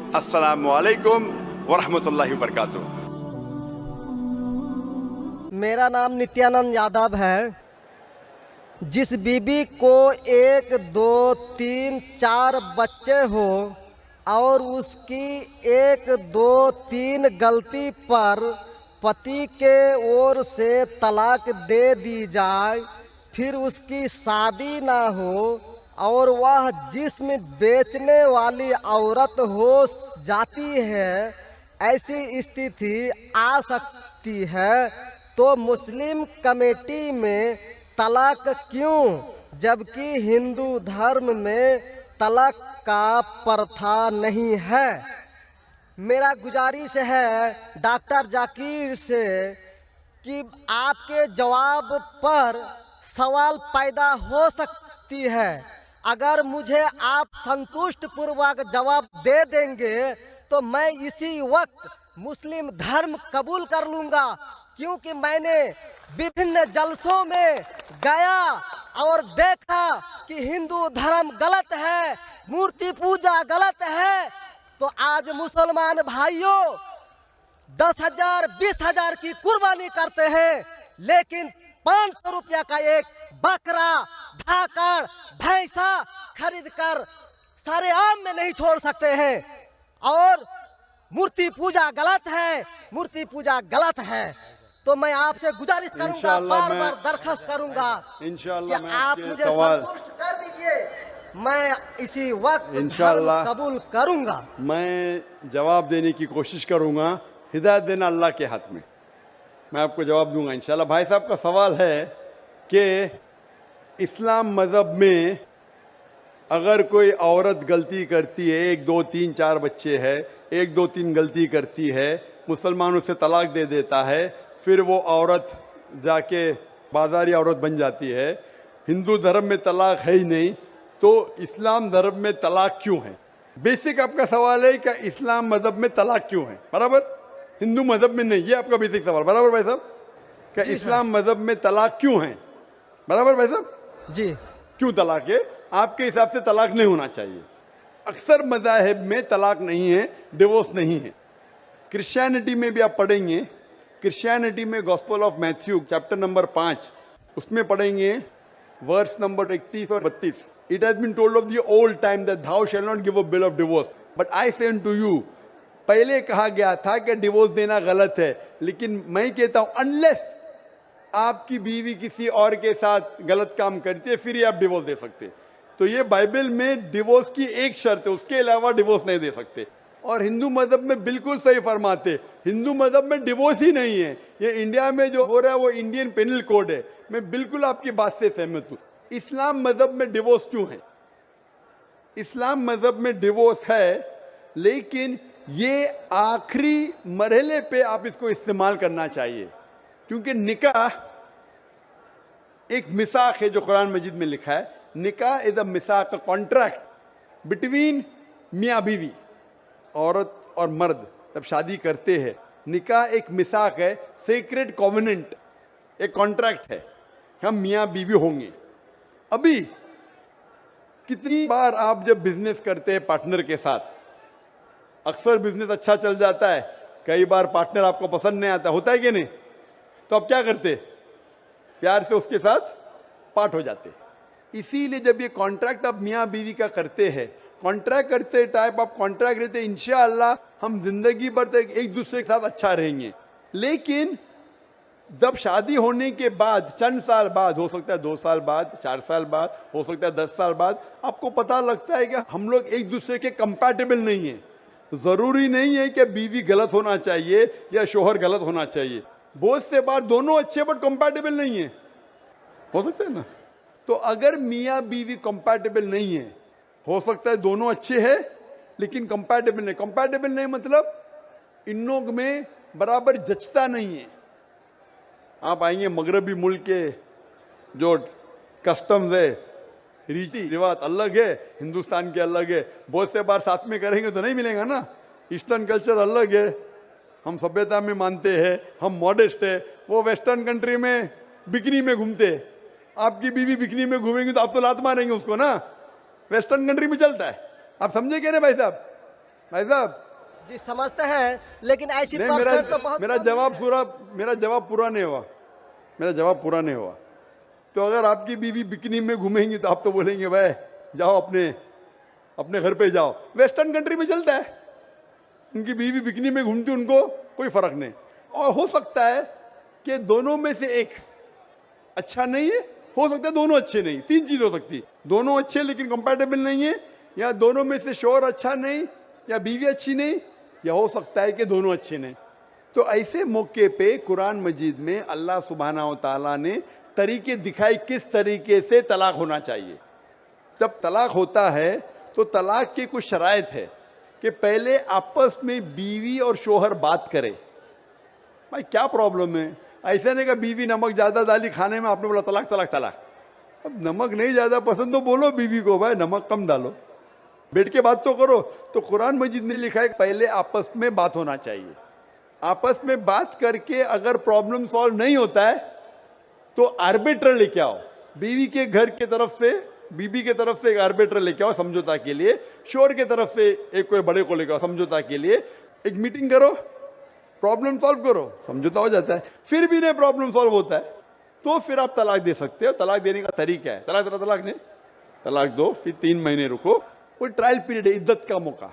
अस्सलामु अलैकुम वरहमतुल्लाहि वबरकातुहू। मेरा नाम नित्यानंद यादव है। जिस बीबी को 1, 2, 3, 4 बच्चे हो और उसकी 1, 2, 3 गलती पर पति के ओर से तलाक दे दी जाए, फिर उसकी शादी ना हो और वह जिस्म बेचने वाली औरत हो जाती है, ऐसी स्थिति आ सकती है, तो मुस्लिम कमेटी में तलाक क्यों, जबकि हिंदू धर्म में तलाक का प्रथा नहीं है। मेरा गुजारिश है डॉक्टर जाकिर से कि आपके जवाब पर सवाल पैदा हो सकती है। अगर मुझे आप संतुष्ट पूर्वक जवाब दे देंगे तो मैं इसी वक्त मुस्लिम धर्म कबूल कर लूँगा, क्योंकि मैंने विभिन्न जलसों में गया और देखा कि हिंदू धर्म गलत है, मूर्ति पूजा गलत है। तो आज मुसलमान भाइयों 10,000 20,000 की कुर्बानी करते हैं, लेकिन 500 रुपया का एक बकरा, धाकड़, भैंसा खरीद कर सारे आम में नहीं छोड़ सकते हैं। और मूर्ति पूजा गलत है, मूर्ति पूजा गलत है। तो मैं आपसे गुजारिश करूंगा, बार बार दरखास्त करूंगा कि आप मुझे संतुष्ट कर दीजिए। मैं इसी वक्त इंशाअल्लाह कबूल करूंगा। मैं जवाब देने की कोशिश करूंगा। हिदायत देना अल्लाह के हाथ में, मैं आपको जवाब दूंगा इंशाअल्लाह। भाई साहब का सवाल है कि इस्लाम मज़हब में अगर कोई औरत गलती करती है, 1, 2, 3, 4 बच्चे है, 1, 2, 3 गलती करती है, मुसलमान उसे तलाक दे देता है, फिर वो औरत जाके बाजारी औरत बन जाती है। हिंदू धर्म में तलाक है ही नहीं, तो इस्लाम धर्म में तलाक क्यों है? बेसिक आपका सवाल है कि इस्लाम मज़हब में तलाक क्यों है, बराबर? हिंदू मज़हब में नहीं, ये आपका बेसिक सवाल, बराबर भाई साहब? क्या इस्लाम मज़हब में तलाक क्यों है, बराबर भाई साहब? जी। क्यों तलाक है? आपके हिसाब से तलाक नहीं होना चाहिए। अक्सर मज़ाहिब में तलाक नहीं है, डिवोर्स नहीं है। क्रिश्चियनिटी में भी आप पढ़ेंगे, क्रिश्चियनिटी में gospel of Matthew chapter number 5 उसमें पढ़ेंगे वर्स नंबर 31 और 32। It has been told of the old time that thou shall not give a bill of divorce, but I say unto you। पहले कहा गया था कि डिवोर्स देना गलत है, लेकिन मैं कहता हूं अनलेस आपकी बीवी किसी और के साथ गलत काम करती है, फिर ही आप डिवोर्स दे सकते। तो ये बाइबल में डिवोर्स की एक शर्त है, उसके अलावा डिवोर्स नहीं दे सकते। और हिंदू मज़हब में बिल्कुल सही फरमाते, हिंदू मज़हब में डिवोर्स ही नहीं है। ये इंडिया में जो हो रहा है वो इंडियन पेनल कोड है। मैं बिल्कुल आपकी बात से सहमत हूँ। इस्लाम मज़हब में डिवोर्स क्यों है? इस्लाम मज़हब में डिवोर्स है, लेकिन ये आखिरी मरहले पे आप इसको इस्तेमाल करना चाहिए, क्योंकि निकाह एक मिसाक है जो कुरान मजीद में लिखा है। निकाह इज अ मिसाक, अ कॉन्ट्रैक्ट बिटवीन मियाँ बीवी, औरत और मर्द जब शादी करते हैं। निकाह एक मिसाक है, सेक्रेड कॉवेनेंट, एक कॉन्ट्रैक्ट है, हम मियाँ बीवी होंगे। अभी कितनी बार आप जब बिजनेस करते हैं पार्टनर के साथ, अक्सर बिजनेस अच्छा चल जाता है, कई बार पार्टनर आपको पसंद नहीं आता, होता है कि नहीं? तो आप क्या करते? प्यार से उसके साथ पार्ट हो जाते। इसीलिए जब ये कॉन्ट्रैक्ट आप मियाँ बीवी का करते हैं, कॉन्ट्रैक्ट करते टाइप आप कॉन्ट्रैक्ट रहते, इंशाअल्लाह हम जिंदगी भर तक एक दूसरे के साथ अच्छा रहेंगे। लेकिन जब शादी होने के बाद चंद साल बाद, हो सकता है 2 साल बाद, 4 साल बाद, हो सकता है 10 साल बाद, आपको पता लगता है कि हम लोग एक दूसरे के कंपैटिबल नहीं है। जरूरी नहीं है कि बीवी गलत होना चाहिए या शोहर गलत होना चाहिए। बहुत से बार दोनों अच्छे बट कंपैटिबल नहीं है, हो सकता है ना? तो अगर मियाँ बीवी कंपैटिबल नहीं है, हो सकता है दोनों अच्छे हैं लेकिन कंपैटिबल नहीं। कंपैटिबल नहीं मतलब इन लोग में बराबर जचता नहीं है। आप आएंगे मगरबी मुल्क के जो कस्टम्स है, रीति रिवाज अलग है, हिंदुस्तान के अलग है। बहुत से बार साथ में करेंगे तो नहीं मिलेगा ना। ईस्टर्न कल्चर अलग है, हम सभ्यता में मानते हैं, हम मॉडेस्ट है। वो वेस्टर्न कंट्री में बिकनी में घूमते हैं। आपकी बीवी बिकनी में घूमेंगी तो आप तो लात मारेंगे उसको ना, वेस्टर्न कंट्री में चलता है। आप समझे क्या ना भाई साहब? भाई साहब जी समझते हैं, लेकिन ऐसी नहीं, परसेंट तो बहुत मेरा कम जवाब है। पूरा मेरा जवाब पूरा नहीं हुआ। मेरा जवाब पूरा नहीं हुआ। तो अगर आपकी बीवी बिकनी में घूमेंगी तो आप तो बोलेंगे भाई जाओ अपने अपने घर पे जाओ। वेस्टर्न कंट्री में चलता है, उनकी बीवी बिकनी में घूमती, उनको कोई फर्क नहीं। और हो सकता है कि दोनों में से एक अच्छा नहीं है, हो सकता है दोनों अच्छे नहीं, तीन चीज हो सकती है, दोनों अच्छे लेकिन कंपैटिबल नहीं है, या दोनों में से शोहर अच्छा नहीं, या बीवी अच्छी नहीं, या हो सकता है कि दोनों अच्छे नहीं। तो ऐसे मौके पे कुरान मजीद में अल्लाह सुब्हानहू व तआला ने तरीके दिखाए किस तरीके से तलाक होना चाहिए। जब तलाक होता है तो तलाक की कुछ शराइत है कि पहले आपस में बीवी और शोहर बात करें, भाई क्या प्रॉब्लम है। ऐसा नहीं कि बीवी नमक ज्यादा डाली खाने में, आपने बोला तलाक तलाक तलाक। अब नमक नहीं ज्यादा पसंद तो बोलो बीवी को भाई नमक कम डालो, बैठ के बात तो करो। तो कुरान मजीद ने लिखा है पहले आपस में बात होना चाहिए। आपस में बात करके अगर प्रॉब्लम सॉल्व नहीं होता है तो आर्बिट्रर लेके आओ, बीवी के घर के तरफ से, बीबी के तरफ से एक आर्बिट्रर लेके आओ समझौता के लिए, शोहर के तरफ से एक कोई बड़े को लेके आओ समझौता के लिए, एक मीटिंग करो, प्रॉब्लम सॉल्व करो, समझौता हो जाता है। फिर भी नहीं प्रॉब्लम सॉल्व होता है तो फिर आप तलाक दे सकते हो। तलाक देने का तरीका है, तलाक नहीं, तलाक दो, फिर 3 महीने रुको, कोई ट्रायल पीरियड है, इद्दत का मौका।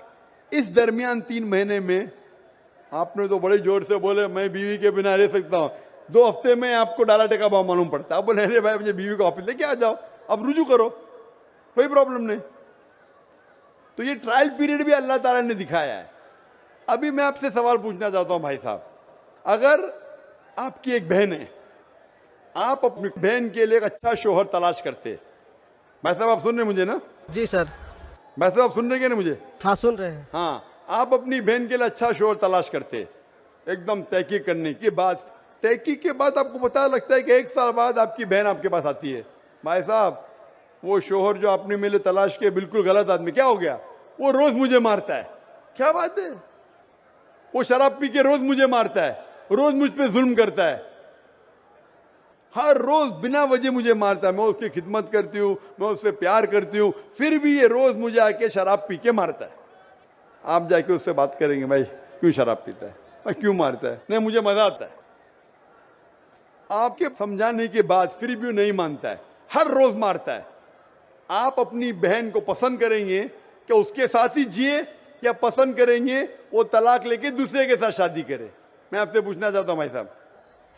इस दरमियान 3 महीने में आपने तो बड़े जोर से बोले मैं बीवी के बिना रह सकता हूं, 2 हफ्ते में आपको डाला टेका भाव मालूम पड़ता है, आप बोले अरे भाई मुझे बीवी को ऑफिस लेके आ जाओ, अब रुजू करो, कोई प्रॉब्लम नहीं। तो ये ट्रायल पीरियड भी अल्लाह ताला ने दिखाया है। अभी मैं आपसे सवाल पूछना चाहता हूं भाई साहब, अगर आपकी एक बहन है, आप अपनी बहन के लिए एक अच्छा शोहर तलाश करते, भाई साहब आप सुन रहे मुझे ना? जी सर। भाई साहब आप सुन रहे ना मुझे? हाँ सुन रहे हैं। हाँ, आप अपनी बहन के लिए अच्छा शोहर तलाश करते, एकदम तहकीक करने के बाद, तहकीक के बाद आपको पता लगता है कि 1 साल बाद आपकी बहन आपके पास आती है, भाई साहब वो शोहर जो आपने मेरे तलाश किए बिल्कुल गलत आदमी, क्या हो गया, वो रोज मुझे मारता है। क्या बात है, वो शराब पी के रोज मुझे मारता है, रोज मुझ पे जुल्म करता है, हर रोज बिना वजह मुझे मारता है। मैं उसकी खिदमत करती हूँ, मैं उससे प्यार करती हूँ, फिर भी ये रोज मुझे आके शराब पी के मारता है। आप जाके उससे बात करेंगे भाई क्यों शराब पीता है और क्यों मारता है? नहीं मुझे मजा आता है। आपके समझाने के बाद फिर भी नहीं मानता है, हर रोज मारता है। आप अपनी बहन को पसंद करेंगे कि उसके साथ ही जिए, या पसंद करेंगे वो तलाक लेके दूसरे के साथ शादी करे? मैं आपसे पूछना चाहता हूं भाई साहब।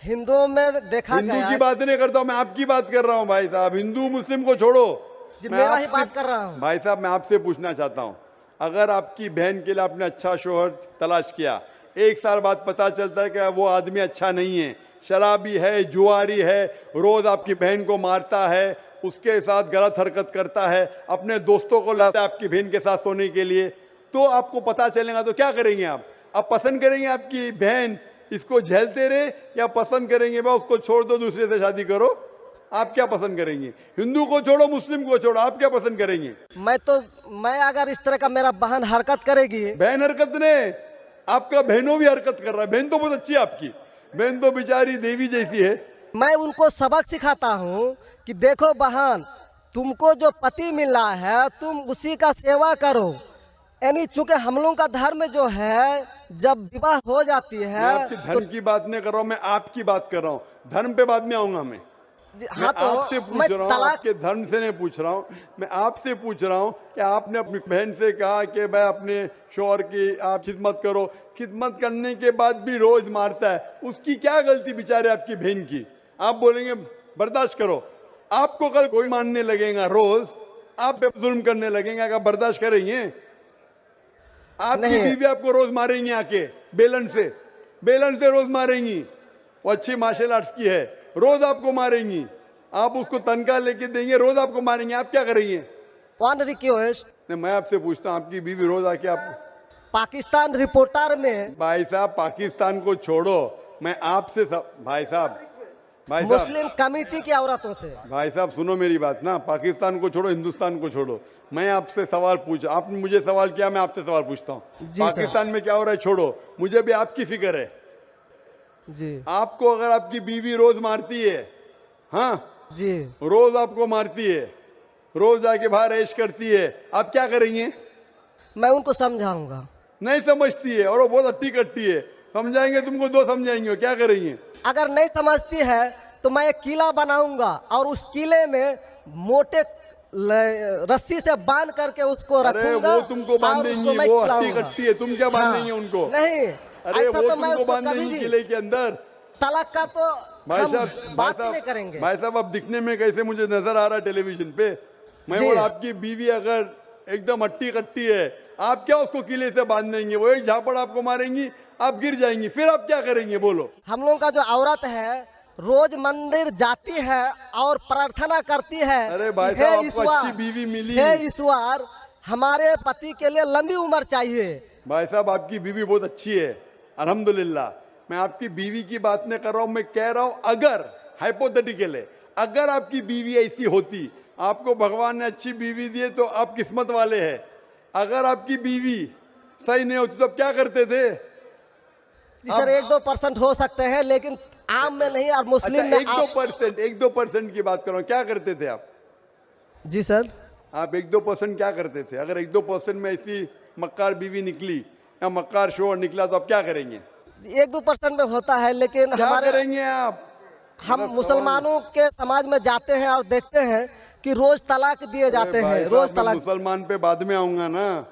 हिंदुओं में देखा हिंदू गया की बात नहीं करता हूं, मैं आपकी बात कर रहा हूं भाई साहब। हिंदू मुस्लिम को छोड़ो, जी मैं मेरा ही आपसे- बात कर रहा हूँ। भाई साहब मैं आपसे पूछना चाहता हूं, अगर आपकी बहन के लिए आपने अच्छा शोहर तलाश किया, 1 साल बाद पता चलता है कि वो आदमी अच्छा नहीं है, शराबी है, जुआरी है, रोज आपकी बहन को मारता है, उसके साथ गलत हरकत करता है, अपने दोस्तों को लाता है आपकी बहन के साथ सोने के लिए, तो आपको पता चलेगा तो क्या करेंगे आप पसंद करेंगे आपकी बहन इसको झेलते रहे, या पसंद करेंगे भाई उसको छोड़ दो दूसरे से शादी करो? आप क्या पसंद करेंगे? हिंदू को छोड़ो मुस्लिम को छोड़ो, आप क्या पसंद करेंगे? मैं अगर इस तरह का मेरा बहन हरकत करेगी, बहन हरकत ने, आपका बहनों भी हरकत कर रहा है, बहन तो बहुत अच्छी है आपकी, बहन तो बेचारी देवी जैसी है। मैं उनको सबक सिखाता हूँ कि देखो बहन, तुमको जो पति मिल रहा है तुम उसी का सेवा करो। यानी चूंकि हम लोगों का धर्म जो है, जब विवाह हो जाती मैं है आपकी धर्म की बात नहीं कर रहा हूं, मैं आपकी बात कर रहा हूं, धर्म पे बाद में आऊंगा मैं। हाँ मैं तो आपसे पूछ मैं रहा हूँ, तलाक आपके धर्म से नहीं पूछ रहा हूँ, मैं आपसे पूछ रहा हूँ कि आपने अपनी बहन से कहा कि भाई अपने शौहर की आप खिदमत करो, खिदमत करने के बाद भी रोज मारता है, उसकी क्या गलती बेचारे आपकी बहन की? आप बोलेंगे बर्दाश्त करो, आपको कल कोई मानने लगेगा, रोज आप पे जुल्म करने लगेंगे, अगर बर्दाश्त करेंगे? आपकी नहीं। बीवी आपको रोज मारेंगी आके बेलन से रोज मारेंगी, वो अच्छी मार्शल आर्ट्स की है, रोज आपको मारेंगी, आप उसको तनख्वाह लेके देंगे, रोज आपको मारेंगे, आप क्या करेंगे? वन रिक्वेस्ट, नहीं मैं आपसे पूछता हूँ, आपकी बीवी रोज आके आप, पाकिस्तान रिपोर्टर में भाई साहब पाकिस्तान को छोड़ो, मैं आपसे भाई साहब मुस्लिम कमेटी की औरतों से, भाई साहब सुनो मेरी बात ना, पाकिस्तान को छोड़ो, हिंदुस्तान को छोड़ो, मैं आपसे सवाल पूछ, आपने मुझे सवाल किया, मैं आपसे सवाल पूछता हूँ, जी पाकिस्तान में क्या हो रहा है छोड़ो, मुझे भी आपकी फिक्र है जी आपको। अगर आपकी बीवी रोज मारती है, हाँ जी, रोज आपको मारती है, रोज आके बाहर ऐश करती है, आप क्या करेंगे? मैं उनको समझाऊंगा। नहीं समझती है और वो बहुत अट्टी कट्टी है। समझाएंगे तुमको, दो समझाएंगे, क्या करेंगे? अगर नहीं समझती है तो मैं एक किला बनाऊंगा और उस किले में मोटे रस्सी से बांध करके उसको अरे रखूंगा वो तुमको और बांधेंगी, उसको मैं वो अट्टी खिलाऊंगा। कट्टी है, तुम क्या बांधेंगे हाँ, उनको? नहीं, अरे ऐसा वो तो मैं तुमको उसको कभी बांधेंगी भी किले के अंदर। तलाक का तो भाई हम साहब, बात नहीं करेंगे। भाई साहब, अब दिखने में कैसे मुझे नजर आ रहा है टेलीविजन पे? मैं जी। बोला आपकी बीवी अगर एकदम अट्टी कट्टी है, आप क्या उसको किले से बांध देंगे? वो एक झापड़ आपको मारेंगी, आप गिर जाएंगी, फिर आप क्या करेंगे बोलो? हम लोगों का जो औरत है रोज मंदिर जाती है और प्रार्थना करती है। अरे भाई कि, साहब, हे आपको ईश्वर, अच्छी बीवी मिली। हे ईश्वर, हमारे पति के लिए लंबी उम्र चाहिए। भाई साहब, आपकी बीवी बहुत अच्छी है, अल्हम्दुलिल्लाह। मैं आपकी बीवी की बात नहीं कर रहा हूं, मैं कह रहा हूं अगर हाइपोथेटिकल है, अगर आपकी बीवी ऐसी होती, आपको भगवान ने अच्छी बीवी दी है तो आप किस्मत वाले हैं। अगर आपकी बीवी सही नहीं होती तो आप क्या करते थे? जी सर, 1-2% हो सकते हैं, लेकिन आम में नहीं और मुस्लिम अच्छा, में 1-2% की बात करो, क्या करते थे आप? जी सर, आप 1-2% क्या करते थे? अगर 1-2% में ऐसी मक्कार बीवी निकली या मक्कार शोहर निकला तो आप क्या करेंगे? 1-2% में होता है, लेकिन क्या हमारे करेंगे आप? हम मेरा मुसलमानों के समाज में जाते हैं और देखते हैं कि रोज तलाक दिए जाते भाई हैं, साहब, रोज मैं तलाक। मुसलमान पे बाद में आऊंगा ना।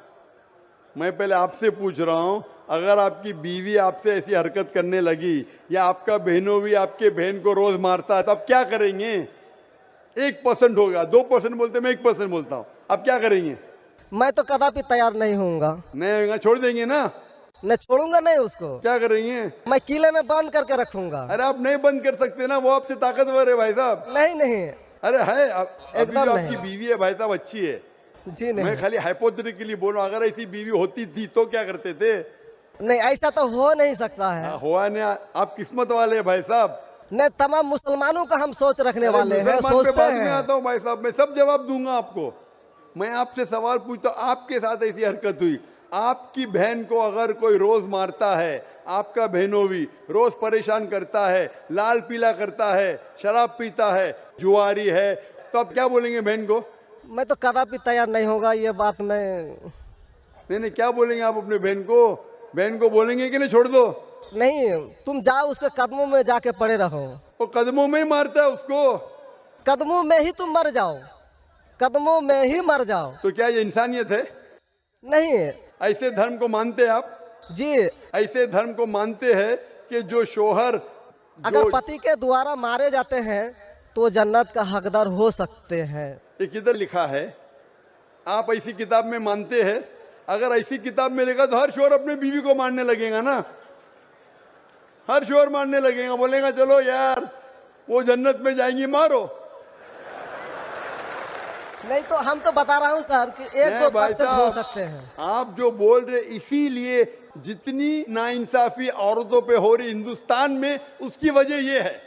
मैं पहले आपसे पूछ रहा हूं, अगर आपकी बीवी आपसे ऐसी हरकत करने लगी या आपका बहनों भी आपके बहन को रोज मारता है तो आप क्या करेंगे? 1% होगा, 2% बोलते, मैं 1% बोलता हूं, आप क्या करेंगे? मैं तो कदापि तैयार नहीं होऊंगा, नहीं होगा, छोड़ देंगे ना? मैं छोड़ूंगा नहीं उसको, क्या करेंगे? मैं किले में बंद करके रखूंगा। अरे आप नहीं बंद कर सकते ना, वो आपसे ताकतवर है भाई साहब। नहीं नहीं, अरे है, अभी एकदम जो नहीं। आपकी बीवी है भाई साहब अच्छी है। जी मैं नहीं, खाली हाइपोथेटिकली बोल रहा हूं, अगर ऐसी बीवी होती थी तो क्या करते थे? नहीं ऐसा तो हो नहीं सकता है। हुआ नहीं, आप किस्मत वाले हैं भाई साहब। नहीं, तमाम मुसलमानों का हम सोच रखने अरे वाले हैं, मुसलमान पे सोचते बाद में हैं। आता हूं भाई साहब, मैं सब जवाब दूंगा आपको। मैं आपसे सवाल पूछता हूं, आपके साथ ऐसी हरकत हुई, आपकी बहन को अगर कोई रोज मारता है, आपका बहनों भी रोज परेशान करता है, लाल पीला करता है, शराब पीता है, जुआरी है, तो आप क्या बोलेंगे बहन को? मैं तो कदापि तैयार नहीं होगा, ये बात मैं नहीं, क्या बोलेंगे आप अपने बहन को? बहन को बोलेंगे कि नहीं छोड़ दो? नहीं, तुम जाओ उसके कदमों में जाके पड़े रहो, वो कदमों में ही मारता है उसको, कदमों में ही तुम मर जाओ, कदमों में ही मर जाओ। तो क्या ये इंसानियत है? नहीं ऐसे धर्म को मानते हैं आप? जी, ऐसे धर्म को मानते हैं कि जो शोहर अगर पति के द्वारा मारे जाते हैं तो जन्नत का हकदार हो सकते हैं। ये किधर लिखा है? आप ऐसी किताब में मानते हैं? अगर ऐसी किताब में लिखा तो हर शोहर अपने बीवी को मारने लगेगा ना, हर शोहर मारने लगेगा, बोलेगा चलो यार वो जन्नत में जाएंगी, मारो। नहीं तो हम तो बता रहा हूँ सर कि नहीं 1-2% हो सकते हैं। आप जो बोल रहे, इसीलिए जितनी नाइंसाफी औरतों पे हो रही हिंदुस्तान में, उसकी वजह ये है,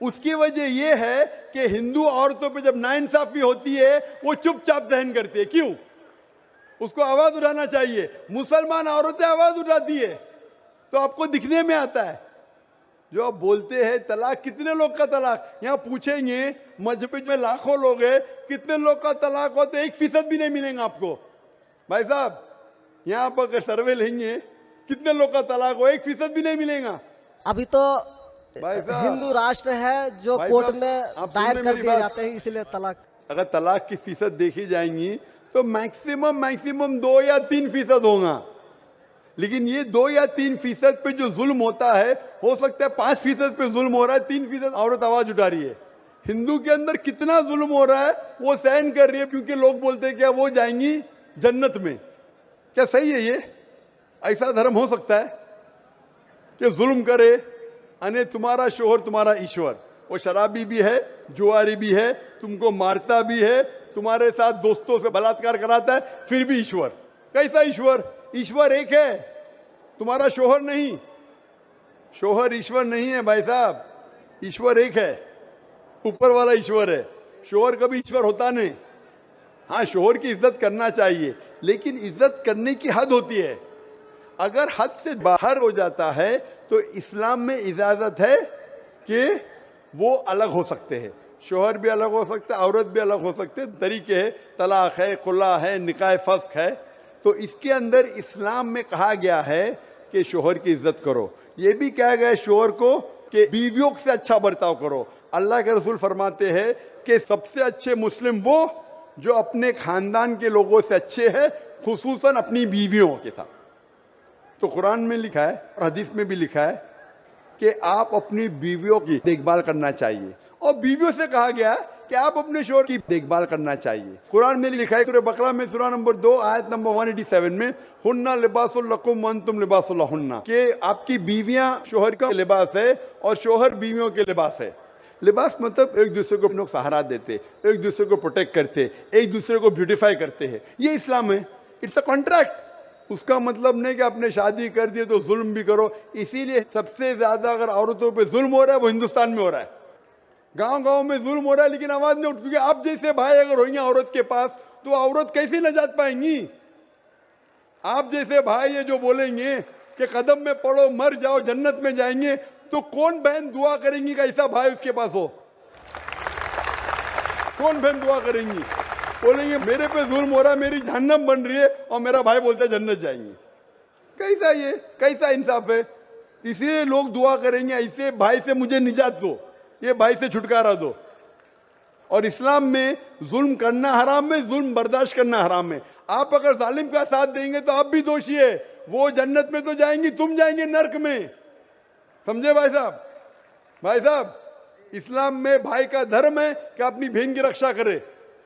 उसकी वजह ये है कि हिंदू औरतों पे जब नाइंसाफी होती है वो चुपचाप सहन करती है। क्यों? उसको आवाज उठाना चाहिए। मुसलमान औरतें आवाज उठाती है तो आपको दिखने में आता है। जो आप बोलते हैं तलाक, कितने लोग का तलाक, यहाँ पूछेंगे मस्जिद में लाखों लोग हैं, कितने लोग का तलाक हो तो 1% भी नहीं मिलेगा आपको। भाई साहब, यहाँ पर अगर सर्वे लेंगे कितने लोग का तलाक हो, 1% भी नहीं मिलेगा। अभी तो भाई साहब, हिंदू राष्ट्र है जो भाई कोर्ट साहब, में आप दायर सुन कर रहे मेरी दिए बात? जाते हैं, इसलिए तलाक। अगर तलाक की फीसद देखी जाएंगी तो मैक्सिमम 2 या 3% होगा, लेकिन ये 2 या 3% पे जो जुल्म होता है, हो सकता है 5% पे जुल्म हो रहा है, 3% औरत आवाज उठा रही है। हिंदू के अंदर कितना जुल्म हो रहा है वो सहन कर रही है, क्योंकि लोग बोलते हैं क्या वो जाएंगी जन्नत में। क्या सही है ये? ऐसा धर्म हो सकता है कि जुल्म करे, अने तुम्हारा शोहर तुम्हारा ईश्वर, वो शराबी भी है, जुआरी भी है, तुमको मारता भी है, तुम्हारे साथ दोस्तों से बलात्कार कराता है, फिर भी ईश्वर। कैसा ईश्वर? ईश्वर एक है, तुम्हारा शोहर नहीं। शोहर ईश्वर नहीं है भाई साहब, ईश्वर एक है, ऊपर वाला ईश्वर है। शोहर कभी ईश्वर होता नहीं। हाँ, शोहर की इज्जत करना चाहिए, लेकिन इज्जत करने की हद होती है। अगर हद से बाहर हो जाता है तो इस्लाम में इजाजत है कि वो अलग हो सकते हैं, शोहर भी अलग हो सकता है, औरत भी अलग हो सकते हैं। तरीके है, तलाक है, खुला है, निकाह फस्क है। तो इसके अंदर इस्लाम में कहा गया है कि शोहर की इज्जत करो। ये भी कहा गया है शोहर को कि बीवियों से अच्छा बर्ताव करो। अल्लाह के रसूल फरमाते हैं कि सबसे अच्छे मुस्लिम वो जो अपने खानदान के लोगों से अच्छे हैं, खुसूसन अपनी बीवियों के साथ। तो कुरान में लिखा है और हदीस में भी लिखा है कि आप अपनी बीवियों की देखभाल करना चाहिए, और बीवियों से कहा गया है कि आप अपने शोहर की देखभाल करना चाहिए। कुरान में लिखा है सूरह बकरा में सूरह नंबर 2 आयत नंबर 187 में, हुन्ना लिबासुल लकुम व अंतुम लिबासुल लहुन्ना, कि आपकी बीवियां शोहर का लिबास है और शोहर बीवियों के लिबास है। लिबास मतलब एक दूसरे को लोग सहारा देते, एक दूसरे को प्रोटेक्ट करते, एक दूसरे को ब्यूटीफाई करते हैं, ये इस्लाम है। It's a contract. उसका मतलब नहीं कि आपने शादी कर दी तो जुल्म भी करो। इसीलिए सबसे ज्यादा अगर औरतों पे जुल्म हो रहा है वो हिंदुस्तान में हो रहा है। गांव गांव में जुल्म हो रहा है लेकिन आवाज नहीं उठ, क्योंकि आप जैसे भाई अगर होंगे औरत के पास तो औरत कैसे नजात पाएंगी। आप जैसे भाई ये जो बोलेंगे कि कदम में पड़ो मर जाओ जन्नत में जाएंगे, तो कौन बहन दुआ करेंगी कि ऐसा भाई उसके पास हो? कौन बहन दुआ करेंगी? बोलेंगे मेरे पे जुल्म हो रहा है, मेरी जहन्नम बन रही है, और मेरा भाई बोलता है जन्नत जाएंगे। कैसा ये, कैसा इंसाफ है? इसलिए लोग दुआ करेंगे ऐसे भाई से मुझे निजात दो, ये भाई से छुटकारा दो। और इस्लाम में जुल्म करना हराम है, जुल्म बर्दाश्त करना हराम है। आप अगर जालिम का साथ देंगे तो आप भी दोषी है। वो जन्नत में तो जाएंगी, तुम जाएंगे नर्क में। समझे भाई साहब? भाई साहब, इस्लाम में भाई का धर्म है कि अपनी बहन की रक्षा करे।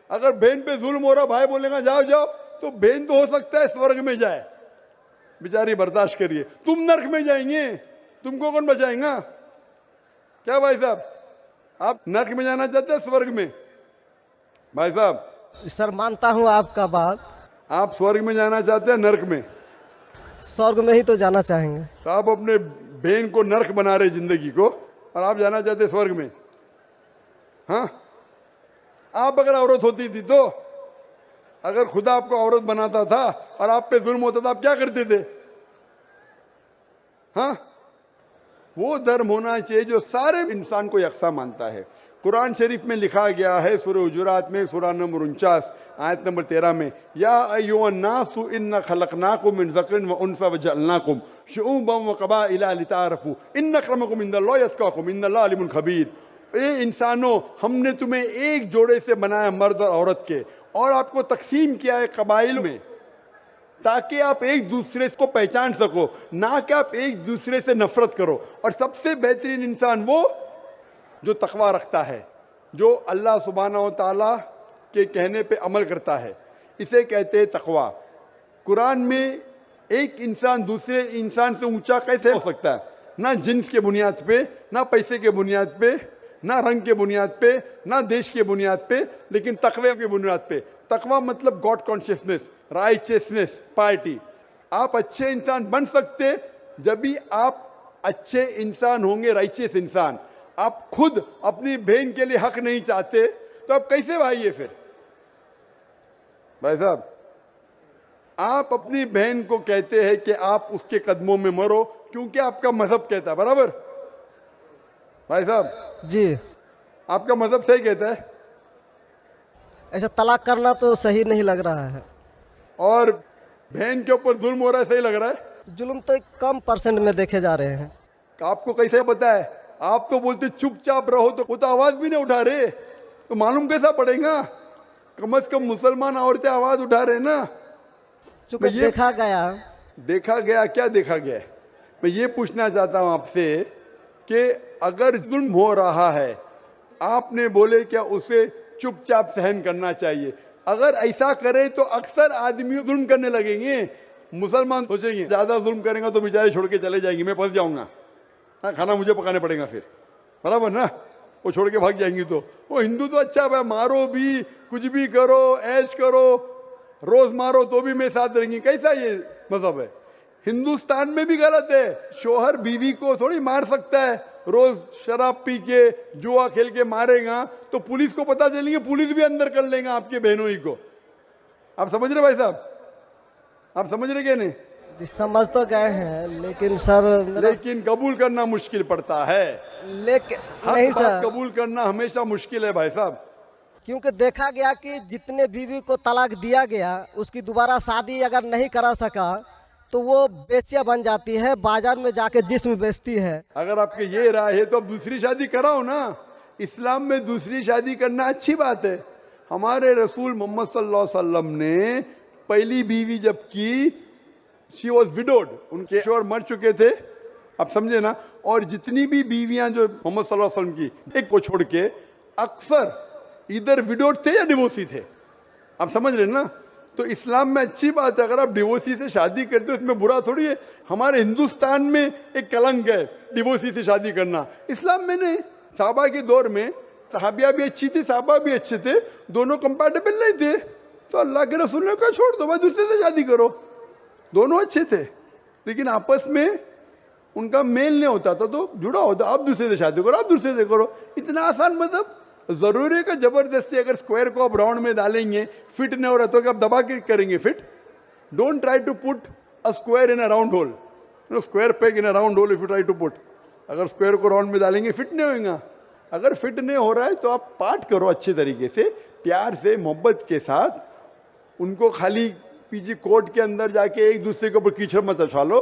अगर बहन पे जुल्म हो रहा, भाई बोलेगा जाओ जाओ, तो बहन तो हो सकता है स्वर्ग में जाए, बेचारी बर्दाश्त करिए, तुम नर्क में जाएंगे, तुमको कौन बचाएगा? क्या भाई साहब, आप नर्क में जाना चाहते हैं स्वर्ग में? भाई साहब सर मानता हूँ आपका बात। आप स्वर्ग में जाना चाहते हैं नर्क में? स्वर्ग में ही तो जाना चाहेंगे। तो आप अपने बहन को नर्क बना रहे जिंदगी को, और आप जाना चाहते हैं स्वर्ग में? हाँ, आप अगर औरत होती थी तो, अगर खुदा आपको औरत बनाता था और आप पे जुल्म होता था, आप क्या करते थे? हाँ, वो धर्म होना चाहिए जो सारे इंसान को यकसा मानता है। कुरान शरीफ में लिखा गया है सूरह हुजुरात में सूरह नंबर 49 आयत नंबर 13 में, या अय्युहन्नासु इन्ना खलकनाकुम मिन ज़करिन व उन्सा वजअलनाकुम शुऊबन व क़बाइला लिताअरफू इन्न अक्रमकुम इंदल्लाहि अत्क़ाकुम इन्नल्लाह अलीमुन खबीर। ए इंसानों, हमने तुम्हें एक जोड़े से बनाया मर्द और औरत के, और आपको तकसीम किया है कबाइल में, ताकि आप एक दूसरे को पहचान सको, ना कि आप एक दूसरे से नफरत करो। और सबसे बेहतरीन इंसान वो जो तकवा रखता है, जो अल्लाह सुब्हानहू व तआला के कहने पे अमल करता है, इसे कहते हैं तकवा। कुरान में एक इंसान दूसरे इंसान से ऊंचा कैसे हो सकता है? ना जिन्स के बुनियाद पे, ना पैसे के बुनियाद पे, ना रंग के बुनियाद पे, ना देश के बुनियाद पे, लेकिन तकवे के बुनियाद पे। तकवा मतलब गॉड कॉन्शियसनेस, राइचियसनेस, पार्टी। आप अच्छे इंसान बन सकते जब भी आप अच्छे इंसान होंगे, राइचियस इंसान। आप खुद अपनी बहन के लिए हक नहीं चाहते तो आप कैसे भाई है फिर? भाई साहब, आप अपनी बहन को कहते हैं कि आप उसके कदमों में मरो क्योंकि आपका मजहब कहता है, बराबर? भाई साहब जी, आपका मजहब सही कहता है। ऐसा तलाक करना तो सही नहीं लग रहा है। और बहन के ऊपर जुल्म हो रहा है, सही लग रहा है? जुल्म तो कम परसेंट में देखे जा रहे हैं। आपको कैसे पता है? आप तो बोलते चुपचाप रहो, तो वो तो आवाज भी नहीं उठा रहे, तो मालूम कैसा पड़ेगा? कम से कम मुसलमान औरतें आवाज उठा रहे ना। चूंकि देखा गया क्या देखा गया है? मैं ये पूछना चाहता हूं आपसे कि अगर जुल्म हो रहा है, आपने बोले क्या उसे चुपचाप सहन करना चाहिए? अगर ऐसा करे तो अक्सर आदमी जुल्म करने लगेंगे। मुसलमान सोचेंगे ज्यादा जुल्म करेंगे तो बेचारे छोड़ के चले जाएंगे, मैं फंस जाऊंगा, हाँ खाना मुझे पकाने पड़ेगा फिर, बराबर ना? वो छोड़ के भाग जाएंगी। तो वो हिंदू तो अच्छा है, मारो भी, कुछ भी करो, ऐश करो, रोज मारो तो भी मैं साथ रहेंगी। कैसा ये मजहब है? हिंदुस्तान में भी गलत है। शोहर बीवी को थोड़ी मार सकता है। रोज शराब पी के जुआ खेल के मारेगा तो पुलिस को पता चलेंगे, पुलिस भी अंदर कर लेगा आपके बहनों ही को। आप समझ रहे भाई साहब? आप समझ रहे क्या? नहीं समझ तो गए हैं, लेकिन सर लेकिन कबूल करना मुश्किल पड़ता है। लेकिन नहीं सर, कबूल करना हमेशा मुश्किल है भाई साहब। क्योंकि देखा गया कि जितने बीवी को तलाक दिया गया उसकी दोबारा शादी अगर नहीं करा सका तो वो बेचिया बन जाती है, बाजार में जाके जिस्म बेचती है। अगर आपके ये राय है तो आप दूसरी शादी कराओ ना। इस्लाम में दूसरी शादी करना अच्छी बात है। हमारे रसूल मोहम्मद सल्लल्लाहु अलैहि वसल्लम ने पहली बीवी जब की, शी वॉज विडोड, उनके शोहर मर चुके थे, आप समझे ना। और जितनी भी बीवियां जो मोहम्मद सल्लल्लाहु अलैहि वसल्लम की, एक को छोड़ के अक्सर इधर विडोड थे या डिवोर्सी थे, आप समझ रहे ना। तो इस्लाम में अच्छी बात है, अगर आप डिवोर्सी से शादी करते हो इसमें बुरा थोड़ी है। हमारे हिंदुस्तान में एक कलंक है डिवोर्सी से शादी करना, इस्लाम में नहीं। साहबा के दौर में सहाबिया भी अच्छी थी, साहबा भी अच्छे थे, दोनों कंपैटिबल नहीं थे, तो अल्लाह के रसूल ने कहा छोड़ दो भाई, दूसरे से शादी करो। दोनों अच्छे थे लेकिन आपस में उनका मेल नहीं होता था, तो जुड़ा होता, आप दूसरे से शादी करो, आप दूसरे से करो। इतना आसान मतलब जरूरी है कि जबरदस्ती अगर स्क्वायर को आप राउंड में डालेंगे, फिट नहीं हो रहा तो आप दबा के करेंगे fit. Don't try to put a square in a round hole, square peg in a round hole if you try to put. अगर स्क्वायर को राउंड में डालेंगे फिट नहीं होगा। अगर फिट नहीं हो रहा है तो आप पार्ट करो अच्छे तरीके से, प्यार से, मोहब्बत के साथ। उनको खाली पीछे कोर्ट के अंदर जाके एक दूसरे के ऊपर कीचड़ मत उछालो,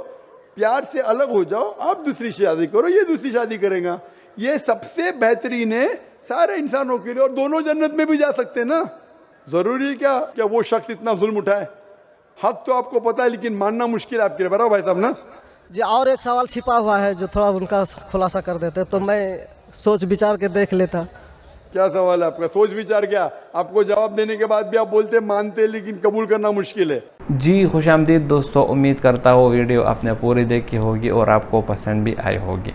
प्यार से अलग हो जाओ, आप दूसरी शादी करो, ये दूसरी शादी करेगा। ये सबसे बेहतरीन है सारे इंसानों के लिए, और दोनों जन्नत में भी जा सकते हैं ना। जरूरी है क्या वो शख्स इतना जुल्म उठाए? हक तो आपको पता है लेकिन मानना मुश्किल है आपके लिए, बराबर भाई साहब ना जी। और एक सवाल छिपा हुआ है जो थोड़ा उनका खुलासा कर देते तो मैं सोच विचार के देख लेता। क्या सवाल है आपका? सोच विचार क्या? आपको जवाब देने के बाद भी आप बोलते मानते लेकिन कबूल करना मुश्किल है। जी खुशामदीद दोस्तों, उम्मीद करता हूँ वीडियो आपने पूरी देखी होगी और आपको पसंद भी आई होगी।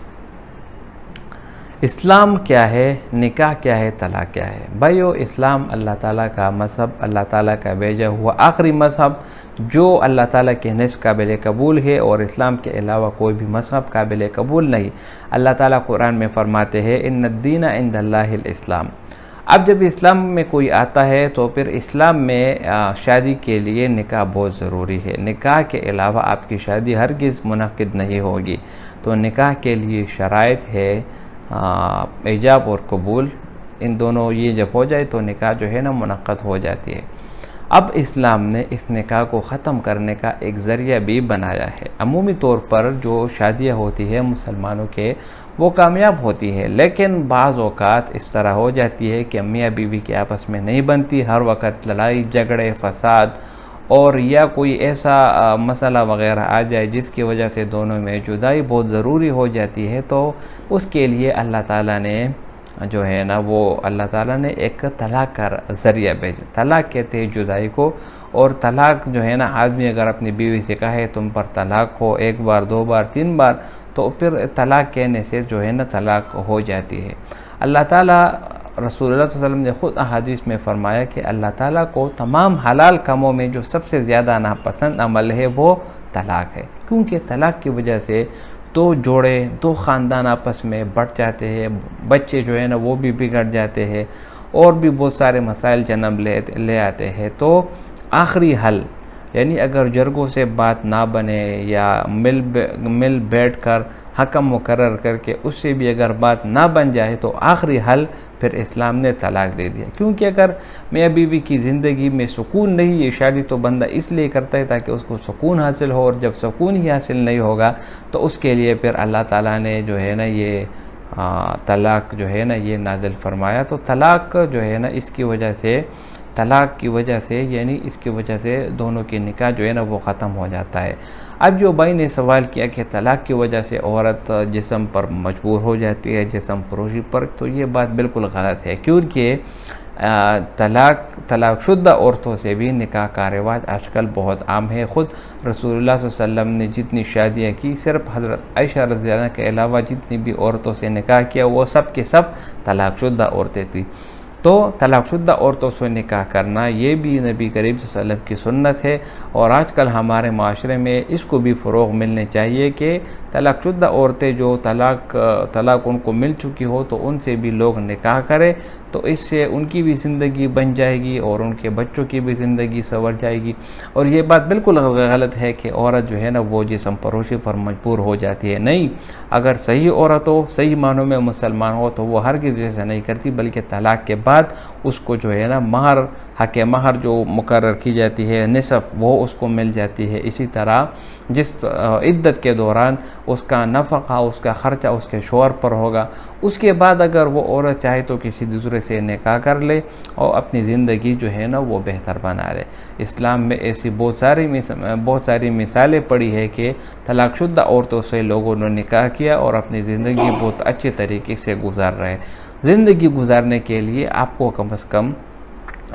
इस्लाम क्या है, निकाह क्या है, तलाक क्या है? भाइयों, इस्लाम अल्लाह ताला का मज़हब, अल्लाह ताला का भेजा हुआ आखिरी मज़हब जो अल्लाह ताला के नज़्ज़ काबिल कबूल है, और इस्लाम के अलावा कोई भी मज़हब काबिल कबूल नहीं। अल्लाह ताला कुरान में फरमाते हैं इन्नद्दीन इंदल्लाहिल इस्लाम। अब जब इस्लाम में कोई आता है तो फिर इस्लाम में शादी के लिए निकाह बहुत ज़रूरी है। निकाह के अलावा आपकी शादी हरगिज़ मुनक़िद नहीं होगी। तो निकाह के लिए शराइत है इजाब और कबूल, इन दोनों ये जब हो जाए तो निकाह जो है ना मुनक़्क़द हो जाती है। अब इस्लाम ने इस निकाह को ख़त्म करने का एक ज़रिया भी बनाया है। अमूमी तौर पर जो शादियाँ होती है मुसलमानों के वो कामयाब होती है, लेकिन बाज़ औक़ात इस तरह हो जाती है कि मियाँ बीवी के आपस में नहीं बनती, हर वक्त लड़ाई झगड़े फसाद और या कोई ऐसा मसला वग़ैरह आ जाए जिसकी वजह से दोनों में जुदाई बहुत ज़रूरी हो जाती है। तो उसके लिए अल्लाह ताला ने जो है ना वो अल्लाह ताला ने एक तलाक का ज़रिया भेजा। तलाक कहते हैं जुदाई को, और तलाक जो है ना आदमी अगर अपनी बीवी से कहे तुम पर तलाक हो, एक बार, दो बार, तीन बार, तो फिर तलाक कहने से जो है ना तलाक हो जाती है। अल्लाह ताला रसूलुल्लाह सल्लल्लाहु अलैहि वसल्लम ने ख़ुद अहादीस में फ़रमाया कि अल्लाह ताला को तमाम हलाल कामों में जो सबसे ज़्यादा नापसंद अमल है वो तलाक है, क्योंकि तलाक की वजह से दो जोड़े, दो ख़ानदान आपस में बढ़ जाते हैं, बच्चे जो है ना वो भी बिगड़ जाते हैं और भी बहुत सारे मसाइल जन्म ले आते हैं। तो आखिरी हल यानी अगर जरगों से बात ना बने या मिल बैठ कर हकम मुकर्रर करके उससे भी अगर बात ना बन जाए तो आखिरी हल फिर इस्लाम ने तलाक दे दिया। क्योंकि अगर मियाँ बीवी की ज़िंदगी में सुकून नहीं है, शादी तो बंदा इसलिए करता है ताकि उसको सुकून हासिल हो, और जब सुकून ही हासिल नहीं होगा तो उसके लिए फिर अल्लाह ताला ने जो है ना ये तलाक जो है ना ये नाज़िल फरमाया। तो तलाक जो है ना इसकी वजह से, तलाक की वजह से यानी इसकी वजह से दोनों की निकाह जो है ना वो ख़त्म हो जाता है। अब जो भाई ने सवाल किया कि तलाक की वजह से औरत जिस्म पर मजबूर हो जाती है, जिस्म फरोशी पर, तो ये बात बिल्कुल गलत है। क्योंकि तलाकशुदा औरतों से भी निकाह का रिवाज आजकल बहुत आम है। ख़ुद रसूलुल्लाह सल्लल्लाहु अलैहि वसल्लम ने जितनी शादियाँ की, सिर्फ हज़रत आयशा रज़ियल्लाहु अन्हा के अलावा जितनी भी औरतों से निकाह किया वो सब के सब तलाकशुदा औरतें थी। तो तलाकशुदा औरतों से निकाह करना ये भी नबी करीम सल्लल्लाहु अलैहि वसल्लम की सुन्नत है, और आजकल हमारे माशरे में इसको भी फ़रोग़ मिलने चाहिए कि तलाकशुदा औरतें जो तलाक उनको मिल चुकी हो तो उनसे भी लोग निकाह करें, तो इससे उनकी भी ज़िंदगी बन जाएगी और उनके बच्चों की भी ज़िंदगी संवर जाएगी। और ये बात बिल्कुल गलत है कि औरत जो है ना वो जिस्म फरोशी पर मजबूर हो जाती है। नहीं, अगर सही औरत हो, सही मानों में मुसलमान हो, तो वो हरगिज़ ऐसा नहीं करती, बल्कि तलाक के बाद उसको जो है ना महर, हक़ महर जो मुकर्रर की जाती है, निसफ, वो उसको मिल जाती है। इसी तरह जिस इद्दत के दौरान उसका नफ़क़ा, उसका ख़र्चा उसके शौहर पर होगा, उसके बाद अगर वो औरत चाहे तो किसी दूसरे से निकाह कर ले और अपनी ज़िंदगी जो है ना वो बेहतर बना ले। इस्लाम में ऐसी बहुत सारी मिसालें पड़ी है कि तलाक़शुदा औरतों से लोगों ने निकाह किया और अपनी ज़िंदगी बहुत अच्छे तरीके से गुजार रहे। ज़िंदगी गुजारने के लिए आपको कम से कम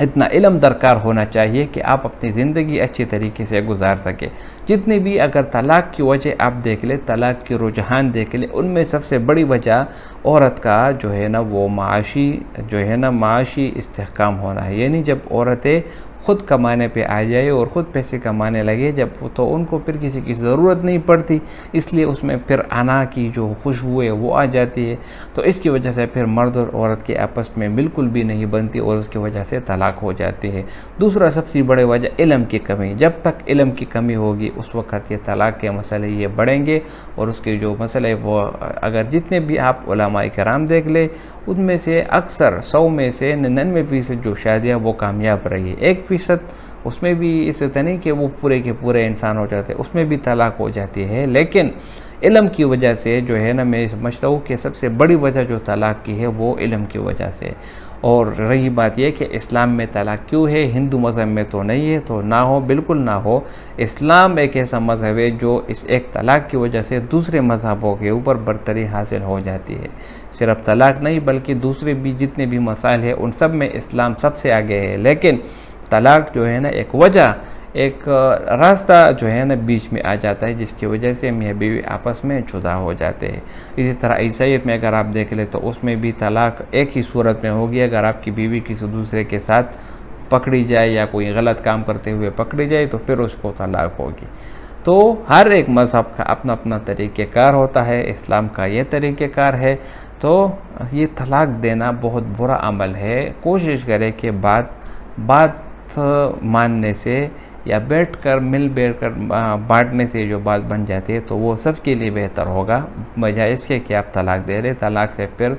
इतना इल्म दरकार होना चाहिए कि आप अपनी ज़िंदगी अच्छी तरीके से गुजार सके। जितनी भी अगर तलाक़ की वजह आप देख ले, तलाक़ के रुझान देख ले, उनमें सबसे बड़ी वजह औरत का जो है ना वो माशी इस्तेहकाम होना है। यानी जब औरतें ख़ुद कमाने पे आ जाए और ख़ुद पैसे कमाने लगे जब, तो उनको फिर किसी की ज़रूरत नहीं पड़ती, इसलिए उसमें फिर अना की जो खुशबू है वो आ जाती है। तो इसकी वजह से फिर मर्द और औरत के आपस में बिल्कुल भी नहीं बनती और उसकी वजह से तलाक़ हो जाती है। दूसरा सबसे बड़ी वजह इल्म की कमी। जब तक इल्म की कमी होगी उस वक़्त ये तलाक़ के मसले ये बढ़ेंगे और उसके जो मसले वो अगर जितने भी आप उलमाए किराम देख ले, उनमें से अक्सर 100 में से 99% जो शादियाँ वो कामयाब रही है। 1% उसमें भी इस तरह नहीं कि वो पूरे के पूरे इंसान हो जाते, उसमें भी तलाक़ हो जाती है। लेकिन इल्म की वजह से जो है ना, मैं समझता हूँ कि सबसे बड़ी वजह जो तलाक़ की है वो इल्म की वजह से। और रही बात यह कि इस्लाम में तलाक़ क्यों है, हिंदू मज़हब में तो नहीं है, तो ना हो, बिल्कुल ना हो। इस्लाम एक ऐसा मज़हब है जो इस एक तलाक़ की वजह से दूसरे मज़हबों के ऊपर बरतरी हासिल हो जाती है। सिर्फ तलाक़ नहीं बल्कि दूसरे भी जितने भी मसाइल हैं उन सब में इस्लाम सबसे आगे है। लेकिन तलाक़ जो है ना एक वजह, एक रास्ता जो है ना बीच में आ जाता है, जिसकी वजह से मियाँ बीवी आपस में जुदा हो जाते हैं। इसी तरह ईसाईयत में अगर आप देख ले तो उसमें भी तलाक़ एक ही सूरत में होगी, अगर आपकी बीवी किसी दूसरे के साथ पकड़ी जाए या कोई गलत काम करते हुए पकड़ी जाए तो फिर उसको तलाक़ होगी। तो हर एक मज़हब का अपना अपना तरीक़ेकार होता है, इस्लाम का ये तरीक़ेकार है। तो ये तलाक़ देना बहुत बुरा अमल है। कोशिश करें कि बात मानने से या बैठकर बांटने से जो बात बन जाती है तो वो सबके लिए बेहतर होगा, बजाय इसके कि आप तलाक़ दे रहे। तलाक़ से फिर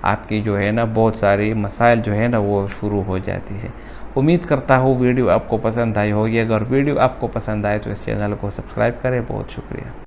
आपकी जो है ना बहुत सारी मसाइल जो है ना वो शुरू हो जाती है। उम्मीद करता हूँ वीडियो आपको पसंद आई होगी। अगर वीडियो आपको पसंद आए तो इस चैनल को सब्सक्राइब करें। बहुत शुक्रिया।